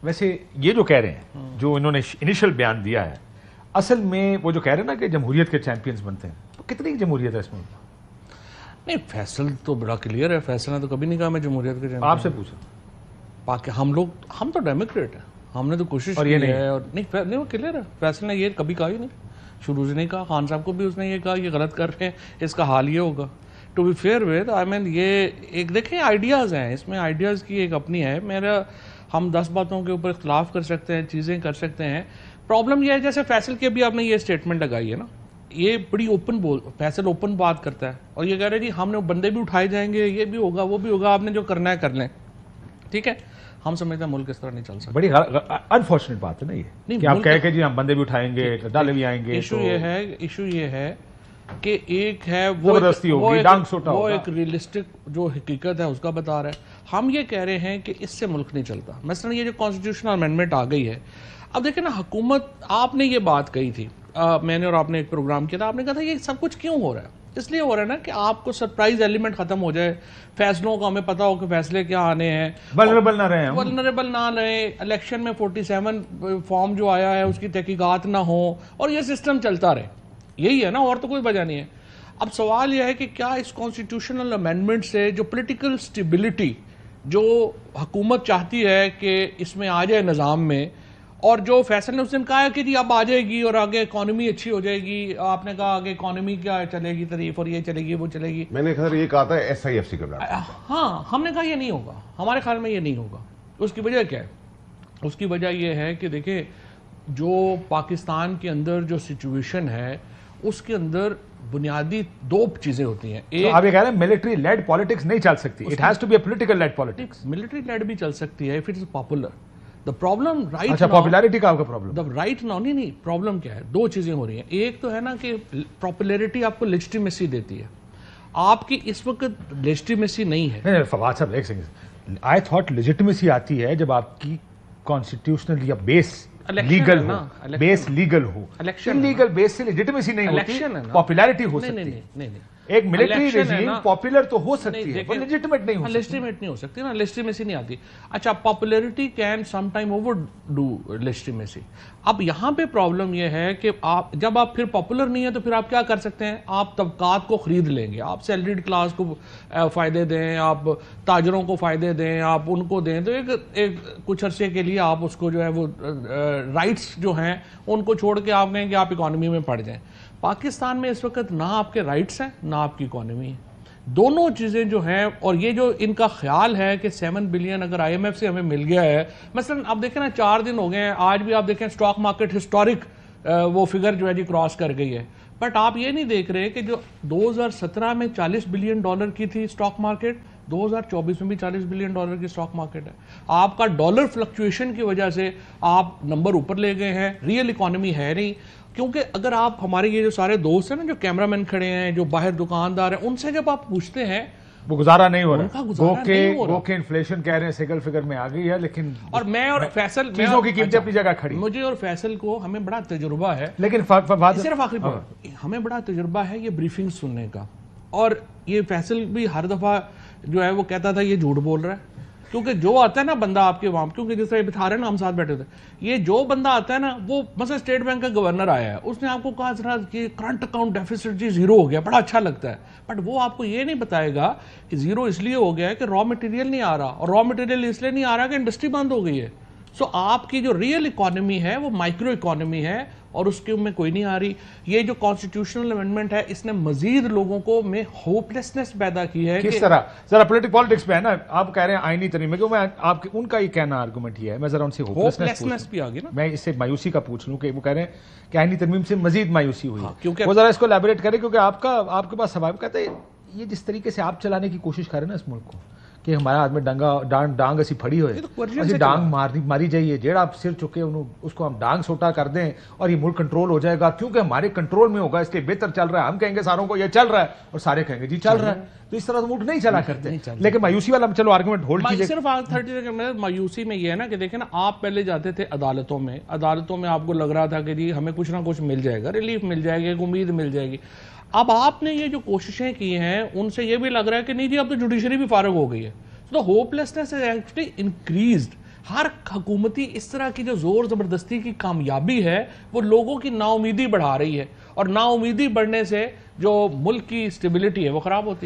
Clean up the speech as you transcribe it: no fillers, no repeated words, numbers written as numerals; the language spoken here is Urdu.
ویسے یہ جو کہہ رہے ہیں, جو انہوں نے انیشل بیان دیا ہے, اصل میں وہ جو کہہ رہے ہیں نا کہ جمہوریت کے چیمپئنز بنتے ہیں, تو کتنی جمہوریت ہے اس میں؟ نہیں, فیصل تو بڑا کلیئر ہے. فیصل نے تو کبھی نہیں کہا میں جمہوریت کے چیمپئن. آپ سے پوچھیں. ہم تو ڈیموکریٹ ہیں, ہم نے تو کوشش کی ہے. اور نہیں, وہ کلیئر ہے. فیصل نے یہ کبھی کہا ہی نہیں, شروع سے نہیں کہا. خان صاحب کو بھی اس نے یہ کہا یہ غلط کر رہے ہیں, اس کا حال یہ ہوگا. ٹو بی فیئر ود, آئی مین یہ ایک دیکھیں آئیڈیاز ہیں اس میں, آئیڈیاز کی ایک اپنی ہے. ہم 10 باتوں کے اوپر اختلاف کر سکتے ہیں, چیزیں کر سکتے ہیں. پرابلم یہ ہے جیسے فیصل کے بھی آپ نے یہ اسٹیٹمنٹ لگائی ہے نا, یہ بڑی فیصل اوپن بات کرتا ہے اور یہ کہہ رہے ہیں جی ہم نے بندے بھی اٹھائے جائیں گے, یہ بھی ہوگا وہ بھی ہوگا, آپ نے جو کرنا ہے کر لیں. ٹھیک ہے, ہم سمجھتے ہیں ملک اس طرح نہیں چل سکتا. بڑی انفارچونیٹ بات ہے نا یہ کہ آپ کہہ کہ جی ہم بندے بھی اٹھائیں گے, ڈالے بھی آئیں گے. ایشو یہ ہے کہ ایک ہے وہ ایک ریئلسٹک جو حقیقت ہے اس کا بتا رہا ہے. ہم یہ کہہ رہے ہیں کہ اس سے ملک نہیں چلتا. مثلا یہ جو کانسٹیٹیوشنل امینڈمنٹ آ گئی ہے, اب دیکھیں نا حکومت, آپ نے یہ بات کہی تھی, میں نے اور آپ نے ایک پروگرام کیا تھا, آپ نے کہا تھا یہ سب کچھ کیوں ہو رہا ہے؟ اس لیے ہو رہا ہے نا کہ آپ کو سرپرائز ایلیمنٹ ختم ہو جائے, فیصلوں کا ہمیں پتا ہو کہ فیصلے کیا آنے ہیں, ولنریبل نہ رہے, الیکشن میں 47 فارم جو آیا ہے اس کی تحقیقات نہ ہو, اور یہ سسٹم چلتا رہے. یہی ہے نا, اور تو کوئی وجہ نہیں ہے. اب سوال یہ ہے کہ کیا اس کانسٹیٹیوشنل امینڈمنٹ سے جو پولیٹیکل سٹیبلٹی جو حکومت چاہتی ہے کہ اس میں آ جائے نظام میں, اور جو فیصل نے اس دن کہا ہے کہ جی اب آ جائے گی اور آگے اکانومی اچھی ہو جائے گی, آپ نے کہا آگے اکانومی کیا چلے گی تعریف, اور یہ چلے گی وہ چلے گی. میں نے یہ کہا تھا SIFC کا. ہاں, ہم نے کہا یہ نہیں ہوگا, ہمارے خیال میں یہ نہیں ہوگا. اس کی وجہ کیا ہے؟ اس کی وجہ یہ ہے کہ دیکھیں جو پاکستان کے اندر جو سچویشن ہے اس کے اندر بنیادی 2 چیزیں ہوتی ہیں. آپ یہ کہہ رہے ہیں ملٹری لیڈ پالیٹکس نہیں چل سکتی, it has to be a political led politics. Military led بھی چل سکتی ہے if it is popular. The problem right now, اچھا پاپولیرٹی کا آپ کا پرابلم رائٹ ناؤ, نہیں پرابلم کیا ہے, 2 چیزیں ہو رہی ہیں. ایک تو ہے نا کہ پاپولیرٹی آپ کو لیجٹیمیسی دیتی ہے, آپ کی اس وقت لیجٹیمیسی نہیں ہے. نہیں فواد صاحب ایک سیکنڈ, آئی تھاٹ لیجٹیمیسی آتی ہے جب آپ کی کانسٹیٹیوشنل یا بیس لیگل ہو, بیس لیگل ہو. لیگل بیس سے لیجٹیمیسی نہیں ہوتی, پاپولیرٹی ہو سکتی ہے. نہیں, ایک ملٹری رژیم پاپولر تو ہو سکتی ہے, وہ لیجٹیمیٹ نہیں ہو سکتی. لیجٹیمیٹ نہیں ہو سکتی نا, لیجٹیمیسی نہیں آتی. اچھا, popularity can some time overdo legitimacy. اب یہاں پہ پرابلم یہ ہے کہ جب آپ پھر پاپولر نہیں ہے تو پھر آپ کیا کر سکتے ہیں, آپ طبقات کو خرید لیں گے, آپ سیلریڈ کلاس کو فائدے دیں, آپ تاجروں کو فائدے دیں, آپ ان کو دیں, تو ایک کچھ عرصے کے لیے آپ اس کو جو ہے وہ رائٹس جو ہیں ان کو چھوڑ کے آپ کہیں کہ آپ اکانومی میں پڑ جائیں. پاکستان میں اس وقت نہ آپ کے رائٹس ہیں نہ آپ کی اکانومی ہے, دونوں چیزیں جو ہیں. اور یہ جو ان کا خیال ہے کہ 7 بلین اگر IMF سے ہمیں مل گیا ہے, مثلا آپ دیکھیں نا 4 دن ہو گئے ہیں, آج بھی آپ دیکھیں اسٹاک مارکیٹ ہسٹورک وہ فگر جو ہے جی کراس کر گئی ہے. بٹ آپ یہ نہیں دیکھ رہے کہ جو 2017 میں $40 بلین کی تھی اسٹاک مارکیٹ, 2024 میں بھی $40 بلین کی اسٹاک مارکیٹ ہے. آپ کا ڈالر فلکچویشن کی وجہ سے آپ نمبر اوپر لے گئے ہیں, ریئل اکانومی ہے نہیں. کیونکہ اگر آپ ہمارے یہ جو سارے دوست ہیں نا, جو کیمرہ مین کھڑے ہیں, جو باہر دکاندار ہیں, ان سے جب آپ پوچھتے ہیں وہ گزارا نہیں ہو رہا, وہ کہ انفلیشن کہہ رہے ہیں سنگل فگر میں آ گئی ہے, لیکن اور میں اور فیصل چیزوں کی قیمتیں اپنی جگہ کھڑی. مجھے اور فیصل کو ہمیں بڑا تجربہ ہے, لیکن صرف آخری بات, ہمیں بڑا تجربہ ہے یہ بریفنگ سننے کا. اور یہ فیصل بھی ہر دفعہ جو ہے وہ کہتا تھا یہ جھوٹ بول رہا ہے, کیونکہ جو آتا ہے نا بندہ آپ کے وہاں, کیونکہ جس طرح بتا رہے ہیں نا ہم ساتھ بیٹھے تھے, یہ جو بندہ آتا ہے نا وہ مثلا اسٹیٹ بینک کا گورنر آیا ہے, اس نے آپ کو کہا ذرا کہ کرنٹ اکاؤنٹ ڈیفیسٹ جی 0 ہو گیا, بڑا اچھا لگتا ہے. بٹ وہ آپ کو یہ نہیں بتائے گا کہ 0 اس لیے ہو گیا ہے کہ را مٹیریل نہیں آ رہا, اور را مٹیریل اس لیے نہیں آ رہا کہ انڈسٹری بند ہو گئی ہے. سو آپ کی جو ریئل اکانومی ہے وہ مائکرو اکانومی ہے, اور اس کے میں کوئی نہیں آ رہی. یہ جو کانسٹیٹیوشنل امینڈمنٹ ہے اس نے مزید لوگوں کو میں ہوپلیسنس پیدا کی ہے. کس طرح ذرا پولیٹک پالیٹکس پہ ہے نا, آپ کہہ رہے ہیں آئینی ترمیم میں, میں آپ ان کا یہ کہنا آرگومنٹ یہ ہے, میں ذرا ان سے ہوپلیسنس بھی آ گئی نا, میں اس سے مایوسی کا پوچھ لوں کہ وہ کہہ رہے ہیں کہ آئینی ترمیم سے مزید مایوسی ہوئی, کیونکہ وہ ذرا اس کو الیبوریٹ کریں, کیونکہ آپ کے پاس سوال کہتے ہیں یہ جس طریقے سے آپ چلانے کی کوشش کریں نا اس ملک کو, کہ ہمارا آدمی ڈانگ اسی پھڑی ہوئے, اسی ڈانگ ماری جائیے, جیڑا آپ سر چکے اس کو ہم ڈانگ سوٹا کر دیں اور یہ ملک کنٹرول ہو جائے گا, کیونکہ ہمارے کنٹرول میں ہوگا اس لیے بہتر چل رہا ہے. ہم کہیں گے ساروں کو یہ چل رہا ہے, اور سارے کہیں گے جی چل رہا ہے. تو اس طرح تو ملک نہیں چلا کرتے. لیکن مایوسی والا چلو آرگومنٹ ہولڈ کیجیے. صرف 30 سیکنڈ میں مایوسی میں یہ ہے نا کہ دیکھیں نا, آپ پہلے جاتے تھے عدالتوں میں آپ کو لگ رہا تھا کہ جی ہمیں کچھ نہ کچھ مل جائے گا, ریلیف مل جائے گی, ایک امید مل جائے گی. اب آپ نے یہ جو کوششیں کی ہیں ان سے یہ بھی لگ رہا ہے کہ نہیں جی اب تو جوڈیشری بھی فارغ ہو گئی ہے. So the hopelessness has actually increased. ہر حکومتی اس طرح کی جو زور زبردستی کی کامیابی ہے وہ لوگوں کی نا امیدی بڑھا رہی ہے، اور نا امیدی بڑھنے سے جو ملک کی اسٹیبلٹی ہے وہ خراب ہوتی ہے.